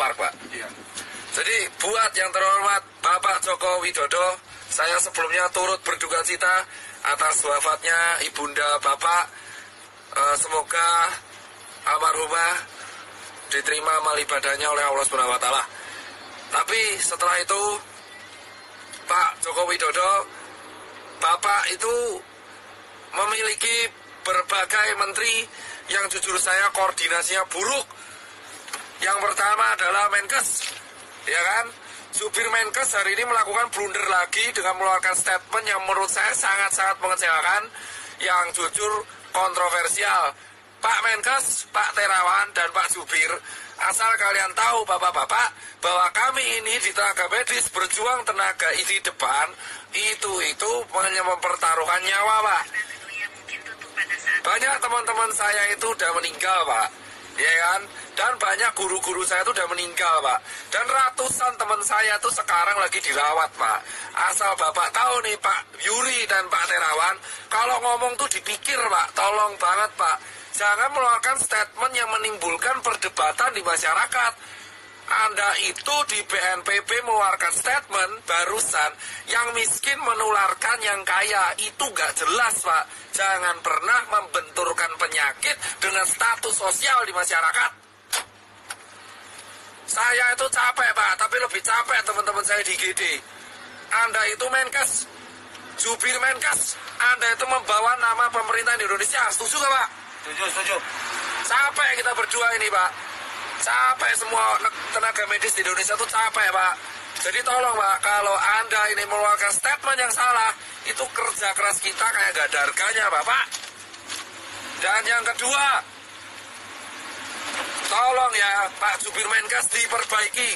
Park, Pak. Iya. Jadi buat yang terhormat Bapak Joko Widodo, saya sebelumnya turut berduka cita atas wafatnya Ibunda Bapak. Semoga almarhumah diterima amal ibadahnya oleh Allah Subhanahu wa Ta'ala. Tapi setelah itu Pak Joko Widodo, Bapak itu memiliki berbagai menteri yang jujur saya koordinasinya buruk. Yang pertama adalah Menkes, ya kan? Supir Menkes hari ini melakukan blunder lagi dengan mengeluarkan statement yang menurut saya sangat-sangat mengecewakan, yang jujur kontroversial. Pak Menkes, Pak Terawan, dan Pak Supir, asal kalian tahu bapak-bapak bahwa kami ini di tenaga medis berjuang tenaga di depan itu hanya mempertaruhkan nyawa, Pak. Banyak teman-teman saya itu udah meninggal, Pak, ya kan? Dan banyak guru-guru saya itu udah meninggal, Pak. Dan ratusan teman saya itu sekarang lagi dirawat, Pak. Asal Bapak tahu nih, Pak Yuri dan Pak Terawan, kalau ngomong tuh dipikir, Pak. Tolong banget, Pak. Jangan mengeluarkan statement yang menimbulkan perdebatan di masyarakat. Anda itu di BNPB mengeluarkan statement barusan, yang miskin menularkan yang kaya. Itu gak jelas, Pak. Jangan pernah membenturkan penyakit dengan status sosial di masyarakat. Saya itu capek, Pak, tapi lebih capek teman-teman saya di GD. Anda itu Menkes, jubir Menkes, Anda itu membawa nama pemerintah Indonesia. Setuju gak, Pak? Setuju. Capek kita berdua ini, Pak. Capek semua tenaga medis di Indonesia itu capek, Pak. Jadi tolong, Pak, kalau Anda ini mengeluarkan statement yang salah, itu kerja keras kita kayak gak ada harganya, Bapak. Dan yang kedua, tolong ya Pak Jubir Menkes diperbaiki.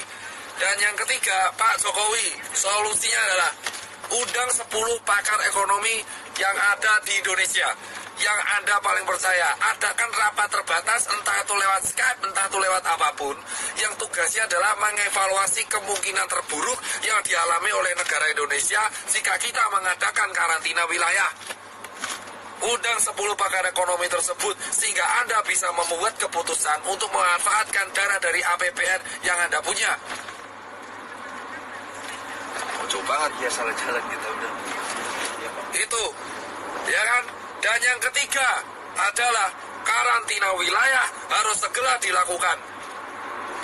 Dan yang ketiga, Pak Jokowi, solusinya adalah undang 10 pakar ekonomi yang ada di Indonesia, yang Anda paling percaya. Adakan rapat terbatas, entah itu lewat Skype, entah itu lewat apapun, yang tugasnya adalah mengevaluasi kemungkinan terburuk yang dialami oleh negara Indonesia jika kita mengadakan karantina wilayah. Undang 10 pakar ekonomi tersebut sehingga Anda bisa membuat keputusan untuk memanfaatkan dana dari APBN yang Anda punya. Lucu banget ya, salah jalan kita udah. Itu, ya kan? Dan yang ketiga adalah karantina wilayah harus segera dilakukan.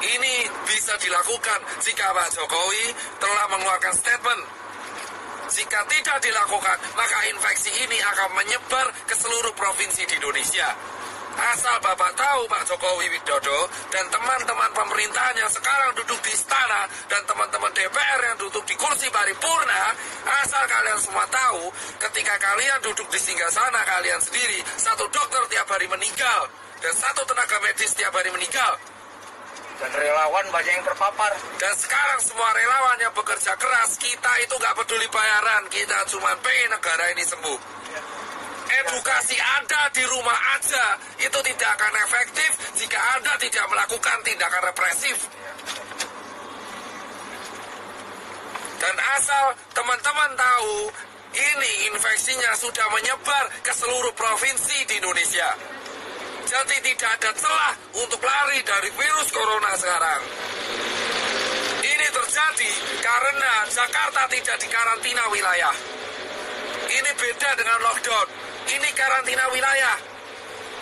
Ini bisa dilakukan jika Pak Jokowi telah mengeluarkan statement. Jika tidak dilakukan, maka infeksi ini akan menyebar ke seluruh provinsi di Indonesia. Asal Bapak tahu, Pak Jokowi Widodo dan teman-teman pemerintahan yang sekarang duduk di istana dan teman-teman DPR yang duduk di kursi paripurna, asal kalian semua tahu, ketika kalian duduk di singgasana kalian sendiri, satu dokter tiap hari meninggal dan satu tenaga medis tiap hari meninggal. Dan relawan banyak yang terpapar. Dan sekarang semua relawan yang bekerja keras, kita itu gak peduli bayaran, kita cuma pengen negara ini sembuh. Edukasi Anda di rumah aja itu tidak akan efektif jika Anda tidak melakukan tindakan represif. Dan asal teman-teman tahu, ini infeksinya sudah menyebar ke seluruh provinsi di Indonesia. Jadi tidak ada celah untuk lari dari virus corona sekarang. Ini terjadi karena Jakarta tidak dikarantina wilayah. Ini beda dengan lockdown. Ini karantina wilayah.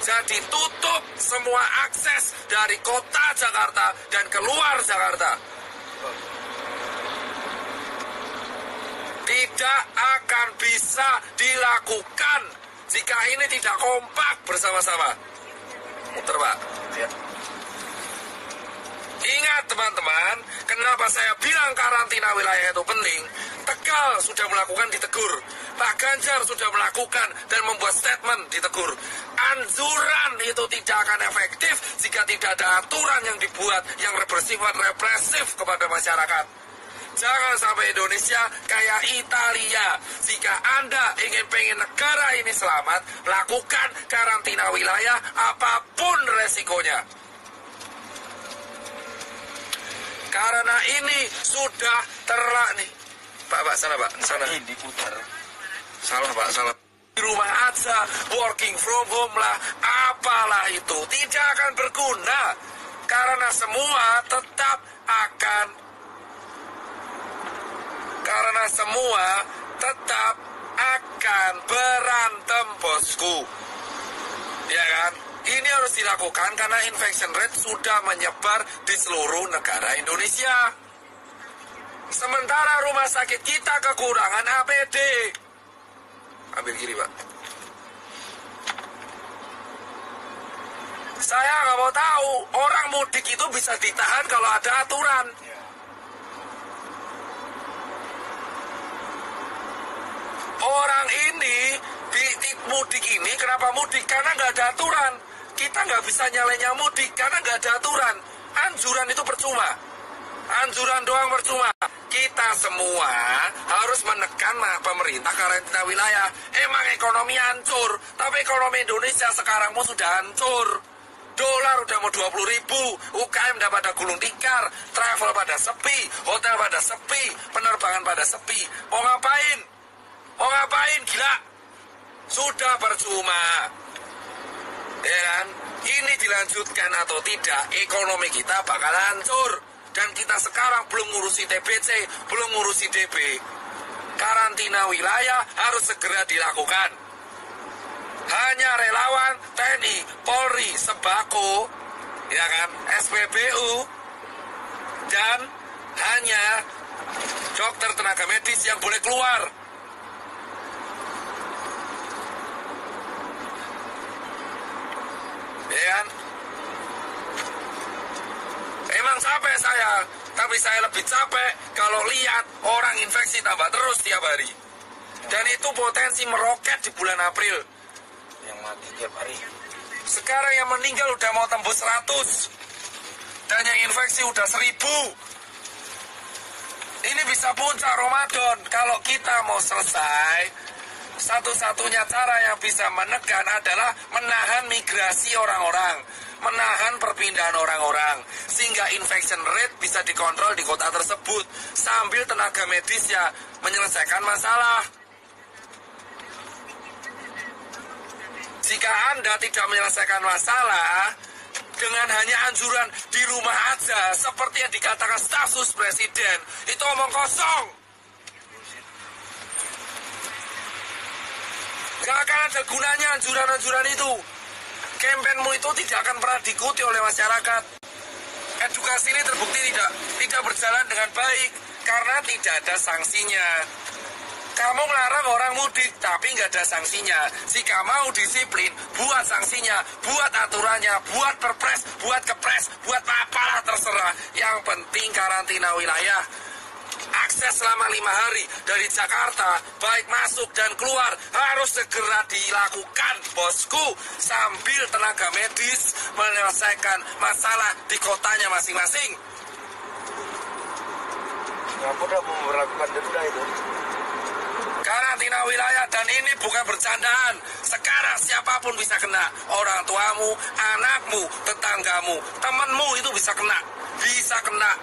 Jadi tutup semua akses dari kota Jakarta dan keluar Jakarta. Tidak akan bisa dilakukan jika ini tidak kompak bersama-sama. Muter, Pak. Ya. Ingat teman-teman, kenapa saya bilang karantina wilayah itu penting? Tegal sudah melakukan, ditegur. Pak Ganjar sudah melakukan dan membuat statement, ditegur. Anjuran itu tidak akan efektif jika tidak ada aturan yang dibuat yang bersifat represif kepada masyarakat. Jangan sampai Indonesia kayak Italia. Jika Anda pengen negara ini selamat, lakukan karantina wilayah apapun resikonya. Karena ini sudah nih. Pak, sana Pak, sana. Ini diputar. Salah Pak, salah. Di rumah aja, working from home lah, apalah itu. Tidak akan berguna. Karena semua tetap semua tetap akan berantem, bosku. Ya kan? Ini harus dilakukan karena infection rate sudah menyebar di seluruh negara Indonesia. Sementara rumah sakit kita kekurangan APD. Ambil kiri, Pak. Saya nggak mau tahu, orang mudik itu bisa ditahan kalau ada aturan. Orang ini, di mudik ini, kenapa mudik? Karena nggak ada aturan. Kita nggak bisa nyalanya mudik karena nggak ada aturan. Anjuran itu percuma. Anjuran doang percuma. Kita semua harus menekan pemerintah karantina wilayah. Emang ekonomi hancur, tapi ekonomi Indonesia sekarang pun sudah hancur. Dolar udah mau 20.000, UKM udah pada gulung tikar, travel pada sepi, hotel pada sepi, penerbangan pada sepi. Mau ngapain? Mau ngapain, gila? Sudah percuma. Ya kan? Ini dilanjutkan atau tidak, ekonomi kita bakal hancur. Dan kita sekarang belum ngurusi TBC, belum ngurusi DB. Karantina wilayah harus segera dilakukan. Hanya relawan, TNI, Polri, Sembako, ya kan, SPBU, dan hanya dokter tenaga medis yang boleh keluar. Ya kan? Emang capek saya, tapi saya lebih capek kalau lihat orang infeksi tambah terus tiap hari. Dan itu potensi meroket di bulan April. Yang mati tiap hari. Sekarang yang meninggal udah mau tembus 100. Dan yang infeksi udah 1000. Ini bisa puncak Ramadan. Kalau kita mau selesai, satu-satunya cara yang bisa menekan adalah menahan migrasi orang-orang, menahan perpindahan orang-orang, sehingga infection rate bisa dikontrol di kota tersebut, sambil tenaga medisnya menyelesaikan masalah. Jika Anda tidak menyelesaikan masalah dengan hanya anjuran di rumah aja, seperti yang dikatakan staf sus presiden, itu omong kosong. Gak akan ada gunanya anjuran-anjuran itu. Kampanyemu itu tidak akan pernah diikuti oleh masyarakat. Edukasi ini terbukti tidak berjalan dengan baik karena tidak ada sanksinya. Kamu ngelarang orang mudik tapi nggak ada sanksinya. Jika mau disiplin, buat sanksinya, buat aturannya, buat perpres, buat kepres, buat apalah terserah. Yang penting karantina wilayah. Akses selama 5 hari dari Jakarta, baik masuk dan keluar, harus segera dilakukan, bosku, sambil tenaga medis menyelesaikan masalah di kotanya masing-masing. Singapura mau memperlakukan denda itu. Karantina wilayah, dan ini bukan bercandaan. Sekarang siapapun bisa kena. Orang tuamu, anakmu, tetanggamu, temanmu itu bisa kena. Bisa kena.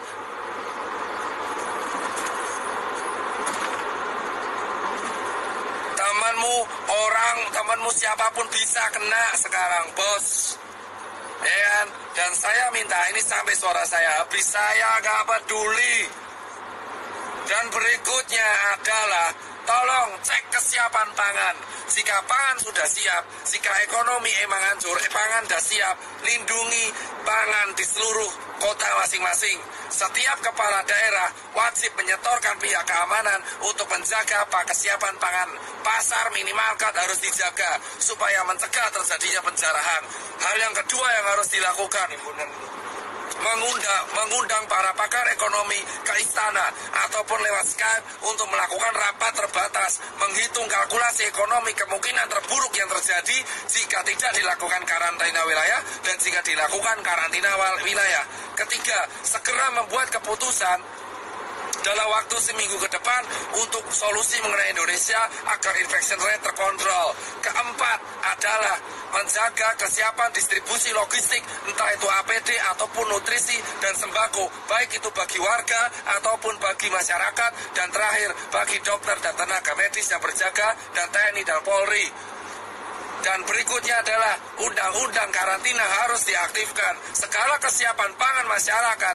Temanmu siapapun bisa kena sekarang, bos. Ya, dan saya minta ini sampai suara saya habis, saya gak peduli. Dan berikutnya adalah tolong cek kesiapan pangan. Jika pangan sudah siap, jika ekonomi emang hancur, pangan sudah siap, lindungi pangan di seluruh kota masing-masing. Setiap kepala daerah wajib menyetorkan pihak keamanan untuk menjaga kesiapan pangan. Pasar minimarket harus dijaga supaya mencegah terjadinya penjarahan. Hal yang kedua yang harus dilakukan, mengundang para pakar ekonomi ke istana ataupun lewat Skype untuk melakukan rapat terbatas, menghitung kalkulasi ekonomi kemungkinan terburuk yang terjadi jika tidak dilakukan karantina wilayah dan jika dilakukan karantina wilayah. Ketiga, segera membuat keputusan dalam waktu seminggu ke depan untuk solusi mengenai Indonesia agar infection rate terkontrol. Keempat adalah menjaga kesiapan distribusi logistik, entah itu APD ataupun nutrisi dan sembako, baik itu bagi warga ataupun bagi masyarakat, dan terakhir bagi dokter dan tenaga medis yang berjaga, dan TNI dan Polri. Dan berikutnya adalah undang-undang karantina harus diaktifkan. Segala kesiapan pangan masyarakat